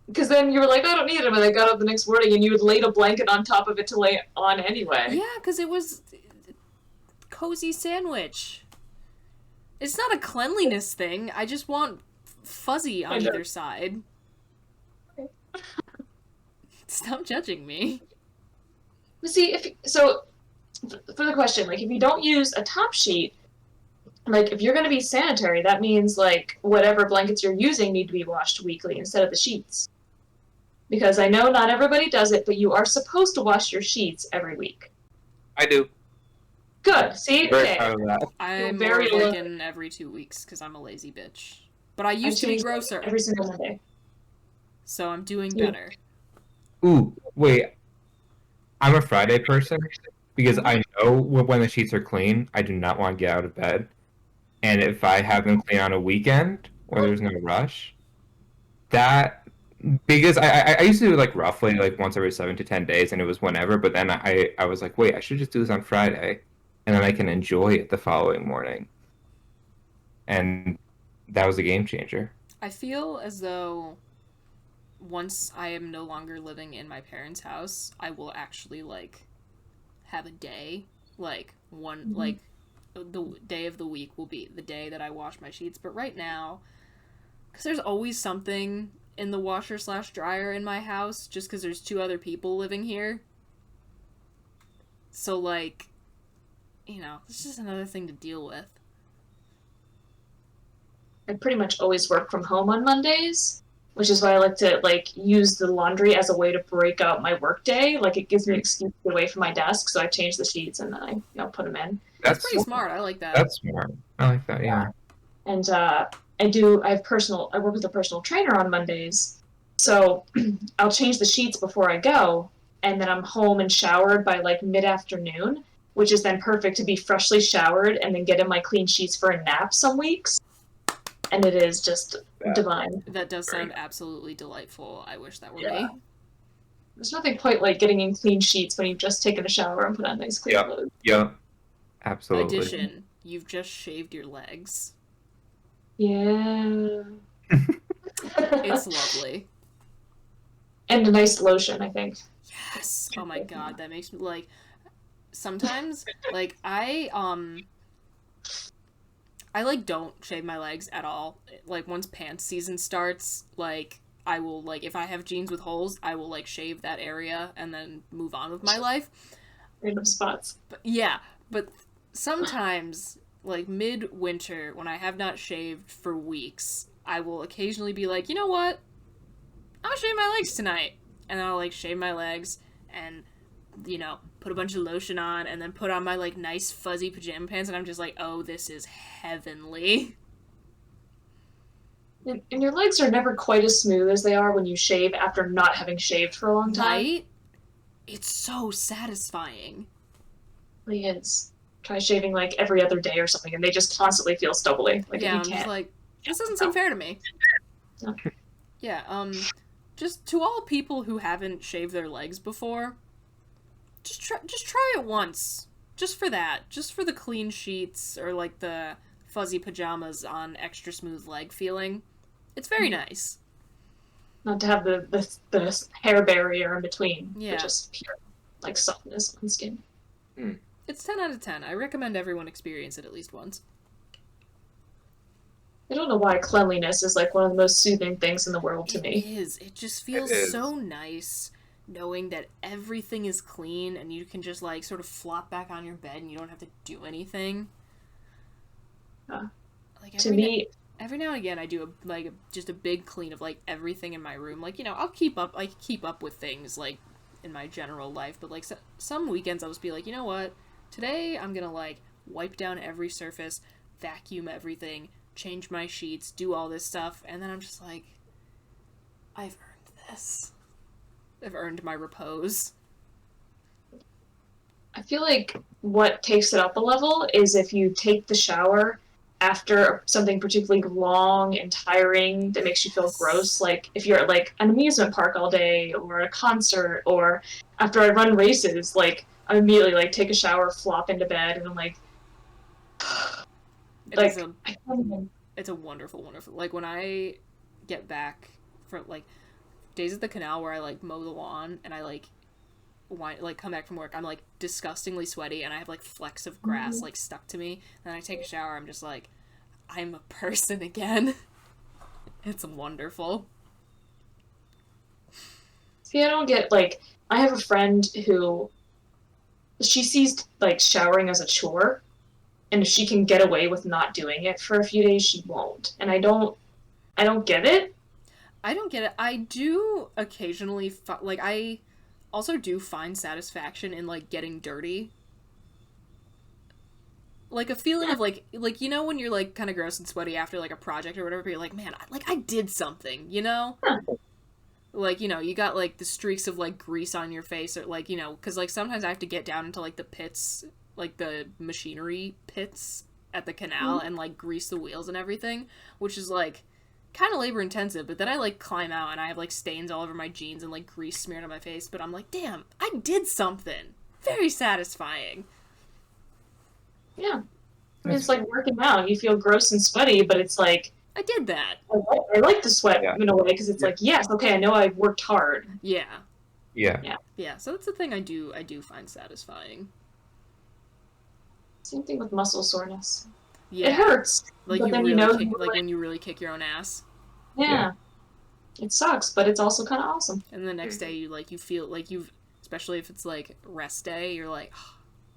Because then you were like, I don't need them, and I got up the next morning and you had laid a blanket on top of it to lay on anyway. Yeah, because it was cozy sandwich. It's not a cleanliness thing. I just want fuzzy on either side. Stop judging me. See, for the question, like, if you don't use a top sheet, like, if you're going to be sanitary, that means, like, whatever blankets you're using need to be washed weekly instead of the sheets. Because I know not everybody does it, but you are supposed to wash your sheets every week. I do. Good. See? Very Okay. proud of that. I'm very more like low. in every 2 weeks because I'm a lazy bitch. But I I used to be change grosser, every single Monday. so I'm doing Yeah. better. Ooh, wait. I'm a Friday person because I know when the sheets are clean, I do not want to get out of bed. And if I have them clean on a weekend or there's no rush, that because I used to do it like roughly like once every 7 to 10 days, and it was whenever. But then I was like, wait, I should just do this on Friday, and then I can enjoy it the following morning. And that was a game changer. I feel as though once I am no longer living in my parents' house, I will actually like have a day, like one like the day of the week will be the day that I wash my sheets. But right now, because there's always something in the washer slash dryer in my house, just because there's 2 other people living here. So like, it's just another thing to deal with. I pretty much always work from home on Mondays, which is why I like to like use the laundry as a way to break up my work day. Like it gives me an excuse to get away from my desk, so I change the sheets and then I put them in. That's pretty smart. I like that. That's smart. I like that. Yeah. And I work with a personal trainer on Mondays, so I'll change the sheets before I go, and then I'm home and showered by like mid-afternoon, which is then perfect to be freshly showered and then get in my clean sheets for a nap some weeks. And it is just divine. That does sound absolutely delightful. I wish that were me. There's nothing quite like getting in clean sheets when you've just taken a shower and put on nice clean clothes. Yeah. Absolutely. Addition, you've just shaved your legs. Yeah. It's lovely. And a nice lotion, I think. Yes. Oh my god, that makes me like sometimes like I like don't shave my legs at all. Like once pants season starts, like I will like if I have jeans with holes, I will like shave that area and then move on with my life. Random spots. But sometimes like mid-winter when I have not shaved for weeks, I will occasionally be like, "You know what? I'll shave my legs tonight." And I'll like shave my legs and put a bunch of lotion on and then put on my like nice fuzzy pajama pants, and I'm just like, oh, this is heavenly. And your legs are never quite as smooth as they are when you shave after not having shaved for a long time. Right? It's so satisfying. It really is. Try shaving like every other day or something, and they just constantly feel stubbly. Like Yeah, you I'm can't. just like, this doesn't seem fair to me. No. Yeah, just to all people who haven't shaved their legs before, just try it once. Just for that. Just for the clean sheets or like the fuzzy pajamas on extra smooth leg feeling. It's very nice. Not to have the hair barrier in between, Yeah. but just pure like softness on skin. It's 10 out of 10. I recommend everyone experience it at least once. I don't know why cleanliness is like one of the most soothing things in the world to me. It is. It just feels so nice knowing that everything is clean and you can just like sort of flop back on your bed and you don't have to do anything. Like every now and again I do just a big clean of like everything in my room. Like, I'll keep up with things like in my general life, but like some weekends I'll just be like, you know what? Today I'm going to like wipe down every surface, vacuum everything, change my sheets, do all this stuff, and then I'm just like, I've earned this. I've earned my repose. I feel like what takes it up a level is if you take the shower after something particularly long and tiring that makes you feel gross. Like if you're at like an amusement park all day or a concert, or after I run races, like I immediately like take a shower, flop into bed, and I'm like, It's a wonderful, wonderful. Like when I get back from like days at the canal where I like mow the lawn and I like come back from work, I'm like disgustingly sweaty and I have like flecks of grass like stuck to me. And then I take a shower, I'm just like, I'm a person again. It's wonderful. See, I don't get like, I have a friend who she sees like showering as a chore, and if she can get away with not doing it for a few days, she won't. And I don't get it. I don't get it. I do occasionally I also do find satisfaction in like getting dirty. like a feeling of like you know when you're like kind of gross and sweaty after like a project or whatever, but you're like, man, I did something, you know? Like, you know, you got like the streaks of like grease on your face, or like, you know, because like sometimes I have to get down into like the pits, like the machinery pits at the canal, and like grease the wheels and everything, which is like kind of labor intensive. But then I like climb out and I have like stains all over my jeans and like grease smeared on my face, but I'm like, damn, I did something. Very satisfying. Yeah. I mean, it's like working out. You feel gross and sweaty, but it's like, I did that. I like the sweat in a way, because it's like, yes, okay, I know I worked hard. Yeah. Yeah. Yeah, so that's the thing I do find satisfying. Same thing with muscle soreness. Yeah. It hurts. Like but you then really you know kick, like when you really kick your own ass. Yeah. It sucks, but it's also kind of awesome. And the next day you feel like you've, especially if it's like rest day, you're like, oh,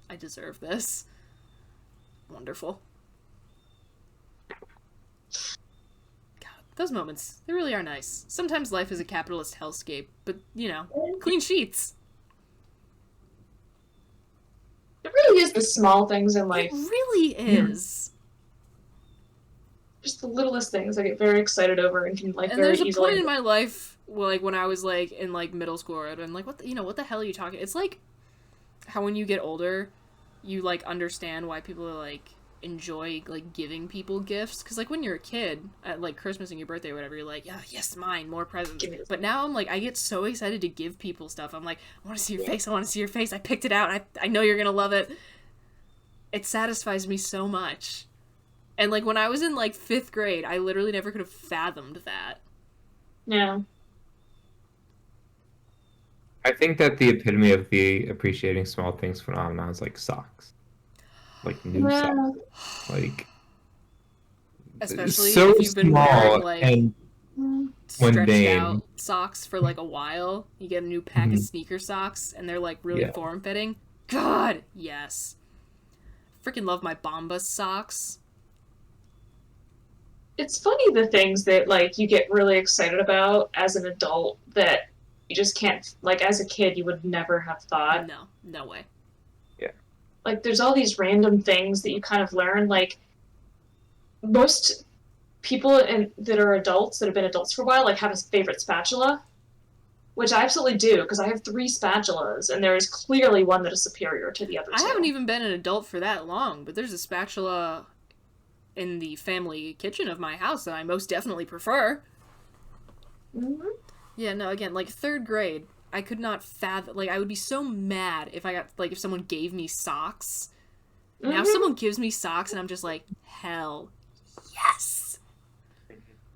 I deserve this. Wonderful. Those moments, they really are nice. Sometimes life is a capitalist hellscape, but, you know, clean sheets. It really is the small things in life. It really is. Just the littlest things I get very excited over and can, like, and very there's a easily... point in my life, like, when I was, like, in, like, middle school, and I'm like, what the hell are you talking... It's like how when you get older, you, like, understand why people are, like, enjoy like giving people gifts, because like when you're a kid at like Christmas and your birthday or whatever, you're like, oh, yes, mine, more presents. But now I'm like, I get so excited to give people stuff. I'm like, I want to see your face, I want to see your face, I picked it out, and I know you're gonna love it. It satisfies me so much. And like when I was in like 5th grade, I literally never could have fathomed that. Yeah. I think that the epitome of the appreciating small things phenomenon is like socks. Like new socks, like especially so if you've been wearing like and stretched out socks for like a while. You get a new pack of sneaker socks, and they're like really form fitting. God, yes, freaking love my Bombas socks. It's funny the things that like you get really excited about as an adult that you just can't, like as a kid you would never have thought. No way. Like, there's all these random things that you kind of learn. Like, most people that are adults, that have been adults for a while, like, have a favorite spatula, which I absolutely do, because I have 3 spatulas, and there is clearly one that is superior to the other 2. I haven't even been an adult for that long, but there's a spatula in the family kitchen of my house that I most definitely prefer. Mm-hmm. Yeah, no, again, like, 3rd grade, I could not fathom, like, I would be so mad if I got, like, if someone gave me socks. Now someone gives me socks and I'm just like, hell yes!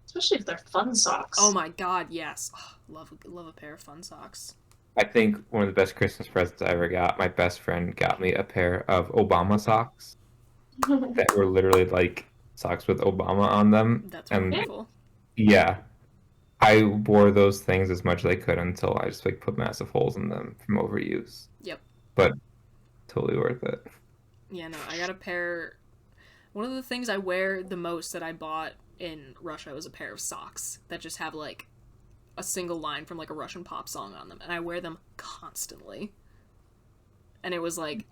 Especially if they're fun socks. Oh my god, yes. Oh, love a pair of fun socks. I think one of the best Christmas presents I ever got, my best friend got me a pair of Obama socks that were literally like socks with Obama on them. That's wonderful. Yeah. I wore those things as much as I could until I just like put massive holes in them from overuse. Yep. But totally worth it. Yeah, no, I got a pair. One of the things I wear the most that I bought in Russia was a pair of socks that just have like a single line from like a Russian pop song on them, and I wear them constantly. And it was like,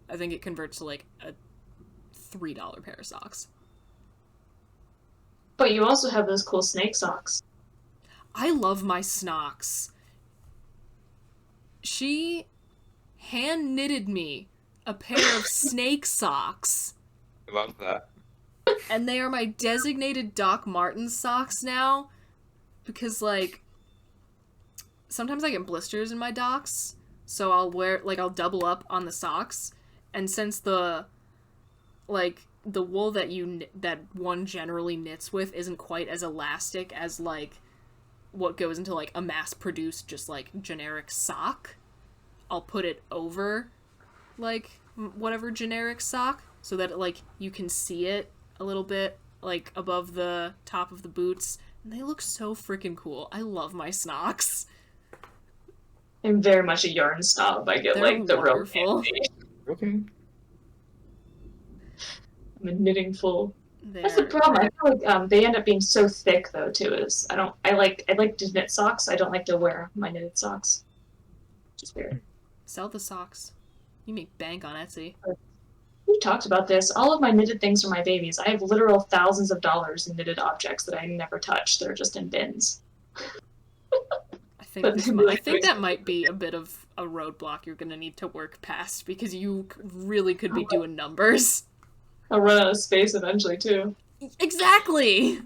I think it converts to like a $3 pair of socks. But you also have those cool snake socks. I love my snocks. She hand knitted me a pair of snake socks. I love that. And they are my designated Doc Martens socks now. Because, like, sometimes I get blisters in my docs. So I'll wear, like, I'll double up on the socks. And since the wool that one generally knits with isn't quite as elastic as like what goes into like a mass-produced just like generic sock, I'll put it over like whatever generic sock so that like you can see it a little bit like above the top of the boots, and they look so freaking cool. I love my snocks. I'm very much a yarn snob. I get They're like the wonderful. real Okay. I'm a knitting fool. That's the problem. I feel like they end up being so thick though too. I like to knit socks. I don't like to wear my knitted socks. Just weird. Sell the socks. You make bank on Etsy. we've talked about this. All of my knitted things are my babies. I have literal thousands of dollars in knitted objects that I never touch. They're just in bins. I think that might be a bit of a roadblock you're gonna need to work past, because you really could be doing numbers. I'll run out of space eventually, too. Exactly!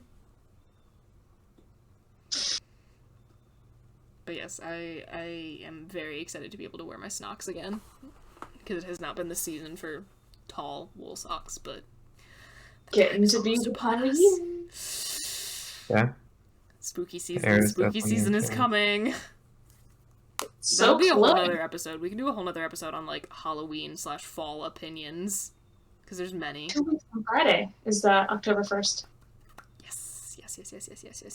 But yes, I am very excited to be able to wear my snocks again, because it has not been the season for tall wool socks, but... Getting to be the time of year. Yeah. Spooky season is coming. So That'll be a whole other episode. We can do a whole other episode on, like, Halloween/fall opinions, because there's many. 2 weeks from Friday is October 1st.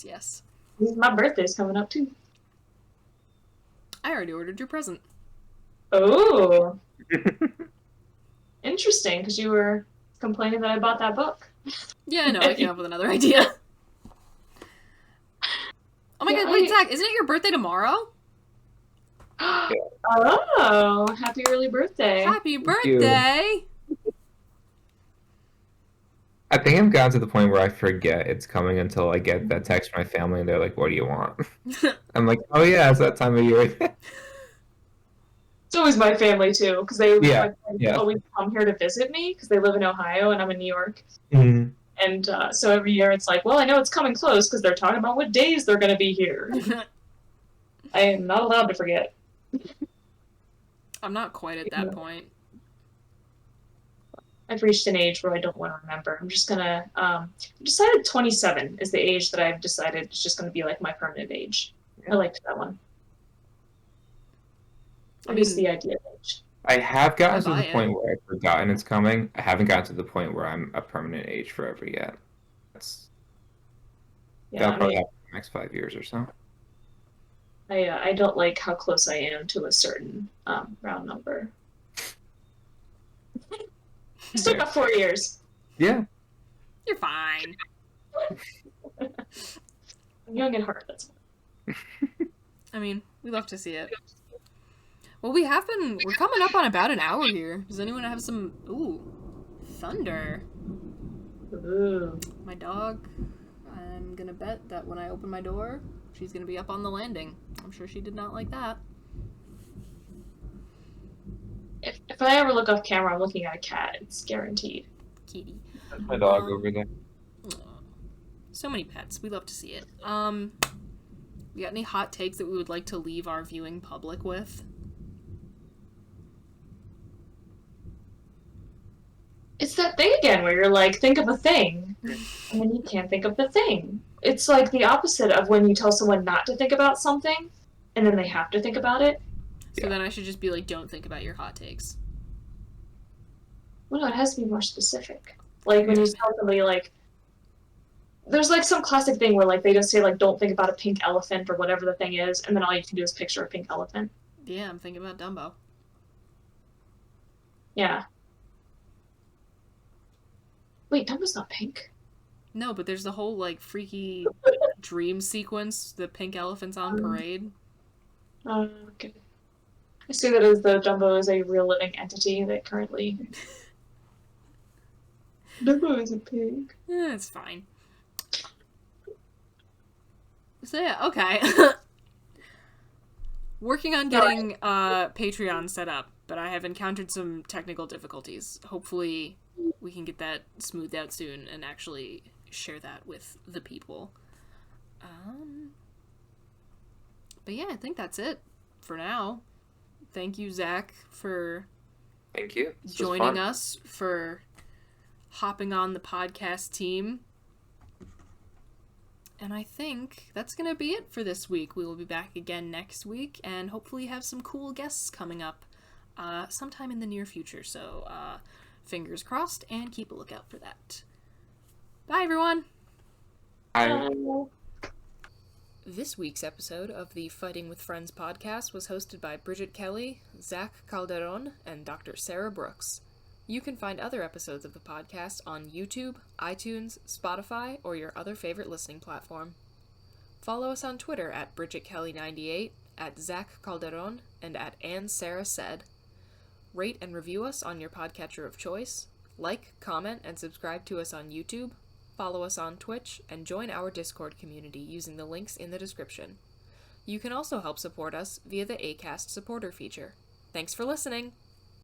Yes. My birthday's coming up, too. I already ordered your present. Oh. Interesting, because you were complaining that I bought that book. Yeah, I know. I came up with another idea. Oh my god, wait, Zach, isn't it your birthday tomorrow? Oh, happy early birthday. Happy birthday! I think I've gotten to the point where I forget it's coming until I get that text from my family and they're like, what do you want? I'm like, oh yeah, it's that time of year. It's always my family, too, because they Yeah. always come here to visit me, because they live in Ohio and I'm in New York. Mm-hmm. And so every year it's like, well, I know it's coming close because they're talking about what days they're going to be here. I am not allowed to forget. I'm not quite at that point. I've reached an age where I don't want to remember. I'm just going to... I decided 27 is the age that I've decided is just going to be like my permanent age. I liked that one. At least the idea of age. I have gotten to the point where I've forgotten it's coming. I haven't gotten to the point where I'm a permanent age forever yet. That'll probably happen in the next 5 years or so. I don't like how close I am to a certain round number. Still got 4 years. Yeah. You're fine. I'm young at heart, that's why. I mean, we love to see it. Well, we're coming up on about an hour here. Does anyone have some... Ooh, thunder. Ooh. My dog, I'm gonna bet that when I open my door, she's gonna be up on the landing. I'm sure she did not like that. If I ever look off camera, I'm looking at a cat. It's guaranteed. Kitty. That's my dog over there. So many pets. We love to see it. We got any hot takes that we would like to leave our viewing public with? It's that thing again where you're like, think of a thing, and then you can't think of the thing. It's like the opposite of when you tell someone not to think about something, and then they have to think about it. So then I should just be like, don't think about your hot takes. Well, no, it has to be more specific. Like, when you tell somebody, like, there's, like, some classic thing where, like, they just say, like, don't think about a pink elephant or whatever the thing is, and then all you can do is picture a pink elephant. Yeah, I'm thinking about Dumbo. Yeah. Wait, Dumbo's not pink. No, but there's the whole, like, freaky dream sequence, the pink elephant's on parade. Okay. I see that as though Dumbo is a real living entity that currently... Dumbo isn't pink. Yeah, it's fine. So yeah, okay. Working on getting Patreon set up, but I have encountered some technical difficulties. Hopefully we can get that smoothed out soon and actually share that with the people. But yeah, I think that's it for now. Thank you, Zach, for joining us, for hopping on the podcast team. And I think that's going to be it for this week. We will be back again next week and hopefully have some cool guests coming up sometime in the near future. So fingers crossed and keep a lookout for that. Bye, everyone. Bye. This week's episode of the Fighting with Friends podcast was hosted by Bridget Kelly, Zach Calderón, and Dr. Sarah Brooks. You can find other episodes of the podcast on YouTube, iTunes, Spotify, or your other favorite listening platform. Follow us on Twitter at BridgetKelly98, at Zach Calderón, and at AnnSarahSaid. Rate and review us on your podcatcher of choice. Like, comment, and subscribe to us on YouTube, follow us on Twitch, and join our Discord community using the links in the description. You can also help support us via the Acast supporter feature. Thanks for listening!